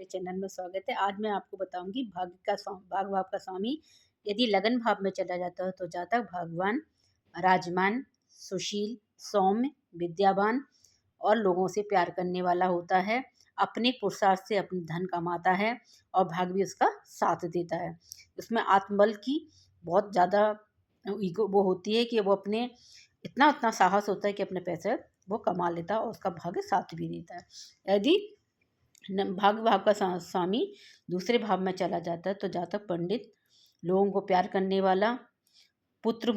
मेरे चैनल में स्वागत है। आज मैं आपको बताऊंगी भाग भाव का स्वामी यदि लगन भाव में चला जाता है तो जातक भाग्यवान, राजमान, सुशील, सौम्य, विद्यावान और लोगों से प्यार करने वाला होता है। अपने पुरुषार्थ से अपने धन कमाता है और भाग्य भी उसका साथ देता है। उसमें आत्मबल की बहुत ज़्यादा ईगो वो होती है कि वो अपने इतना उतना साहस होता है कि अपने पैसे वो कमा लेता है और उसका भाग्य साथ भी देता है। यदि भाग्य भाव का स्वामी दूसरे भाव में चला जाता है तो जातक पंडित, लोगों को प्यार करने वाला, पुत्र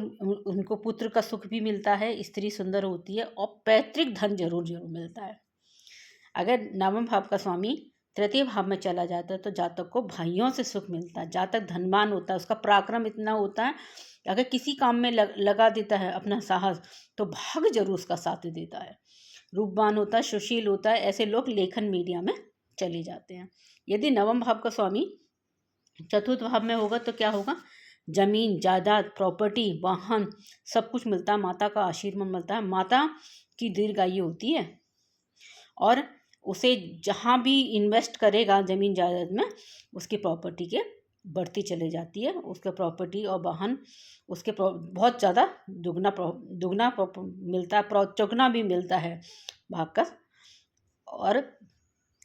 उनको पुत्र का सुख भी मिलता है, स्त्री सुंदर होती है और पैतृक धन जरूर मिलता है। अगर नवम भाव का स्वामी तृतीय भाव में चला जाता है तो जातक को भाइयों से सुख मिलता है। जातक धनवान होता है, उसका पराक्रम इतना होता है, अगर किसी काम में लगा देता है अपना साहस तो भाग्य जरूर उसका साथ देता है। रूपवान होता है, सुशील होता है, ऐसे लोग लेखन मीडिया में चले जाते हैं। यदि नवम भाव का स्वामी चतुर्थ भाव में होगा तो क्या होगा? जमीन जायदाद, प्रॉपर्टी, वाहन सब कुछ मिलता है, माता का आशीर्वाद मिलता है, माता की दीर्घायु होती है और उसे जहाँ भी इन्वेस्ट करेगा जमीन जायदाद में उसकी प्रॉपर्टी के बढ़ती चले जाती है। उसका प्रॉपर्टी और वाहन उसके बहुत ज़्यादा दुगना मिलता है, चौगुना भी मिलता है भाग का। और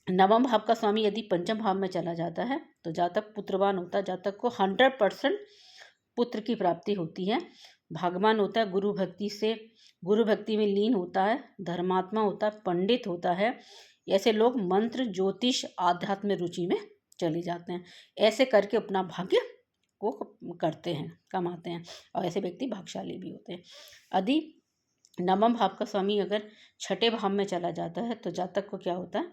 नवम भाव का स्वामी यदि पंचम भाव में चला जाता है तो जातक पुत्रवान होता है। जातक को 100% पुत्र की प्राप्ति होती है। भाग्यवान होता है, गुरु भक्ति में लीन होता है, धर्मात्मा होता है, पंडित होता है। ऐसे लोग मंत्र, ज्योतिष, आध्यात्म में रुचि में चले जाते हैं। ऐसे करके अपना भाग्य को करते हैं, कमाते हैं और ऐसे व्यक्ति भाग्यशाली भी होते हैं। यदि नवम भाव का स्वामी अगर छठे भाव में चला जाता है तो जातक को क्या होता है?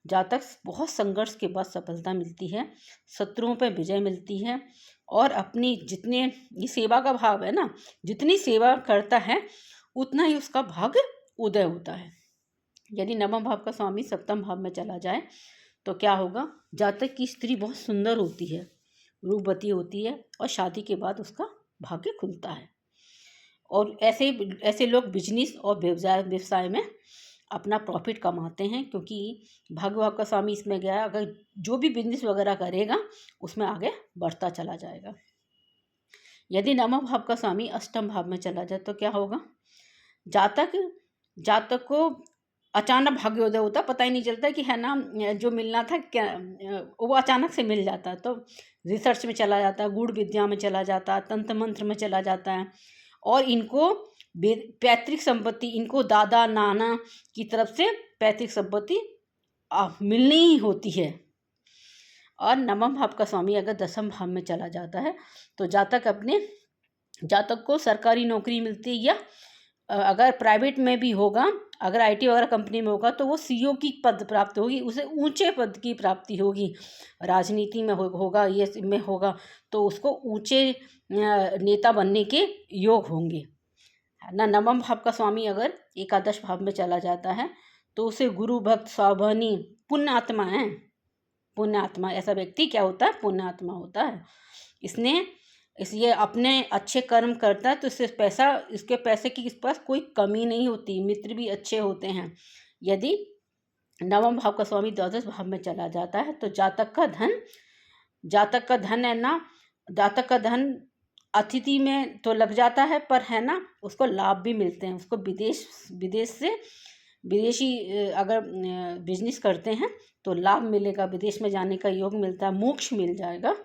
जातक बहुत संघर्ष के बाद सफलता मिलती है, शत्रुओं पर विजय मिलती है और अपनी जितने ये सेवा का भाव है ना, जितनी सेवा करता है उतना ही उसका भाग्य उदय होता है। यदि नवम भाव का स्वामी सप्तम भाव में चला जाए तो क्या होगा? जातक की स्त्री बहुत सुंदर होती है, रूपवती होती है और शादी के बाद उसका भाग्य खुलता है। और ऐसे लोग बिजनेस और व्यवसाय में अपना प्रॉफिट कमाते हैं, क्योंकि भाग्य भाव का स्वामी इसमें गया, अगर जो भी बिजनेस वगैरह करेगा उसमें आगे बढ़ता चला जाएगा। यदि नवम भाव का स्वामी अष्टम भाव में चला जाए तो क्या होगा? जातक को अचानक भाग्योदय होता, पता ही नहीं चलता कि है ना, जो मिलना था क्या वो अचानक से मिल जाता है। तो रिसर्च में चला जाता है, गूढ़ विद्या में चला जाता है, तंत्र मंत्र में चला जाता है और इनको पैतृक संपत्ति, इनको दादा नाना की तरफ से पैतृक संपत्ति मिलनी ही होती है। और नवम भाव का स्वामी अगर दसम भाव में चला जाता है तो जातक को सरकारी नौकरी मिलती है, या अगर प्राइवेट में भी होगा, अगर आईटी वगैरह कंपनी में होगा तो वो सीईओ की पद प्राप्त होगी, उसे ऊंचे पद की प्राप्ति होगी। राजनीति में होगा, ये में होगा तो उसको ऊंचे नेता बनने के योग होंगे ना। नवम भाव का स्वामी अगर एकादश भाव में चला जाता है तो उसे गुरु भक्त, सावधानी, पुण्यात्मा है। पुण्यात्मा ऐसा व्यक्ति क्या होता है? पुण्यात्मा होता है। इसलिए अपने अच्छे कर्म करता है तो इसके पैसे की इस पास कोई कमी नहीं होती, मित्र भी अच्छे होते हैं। यदि नवम भाव का स्वामी द्वादश भाव में चला जाता है तो जातक का धन है ना, जातक का धन अतिथि में तो लग जाता है, पर है ना उसको लाभ भी मिलते हैं। उसको विदेशी अगर बिजनेस करते हैं तो लाभ मिलेगा, विदेश में जाने का योग मिलता है, मोक्ष मिल जाएगा,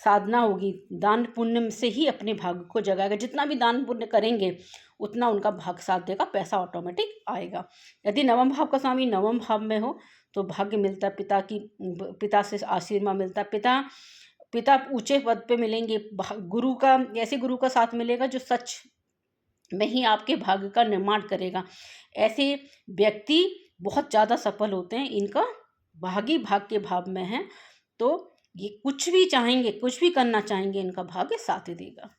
साधना होगी, दान पुण्य से ही अपने भाग्य को जगाएगा। जितना भी दान पुण्य करेंगे उतना उनका भाग्य साथ देगा, पैसा ऑटोमेटिक आएगा। यदि नवम भाव का स्वामी नवम भाव में हो तो भाग्य मिलता है, पिता से आशीर्वाद मिलता है, पिता ऊंचे पद पे मिलेंगे, ऐसे गुरु का साथ मिलेगा जो सच में ही आपके भाग्य का निर्माण करेगा। ऐसे व्यक्ति बहुत ज़्यादा सफल होते हैं, इनका भाग्य भाग के भाव में है तो ये कुछ भी चाहेंगे, कुछ भी करना चाहेंगे, इनका भाग्य साथ देगा।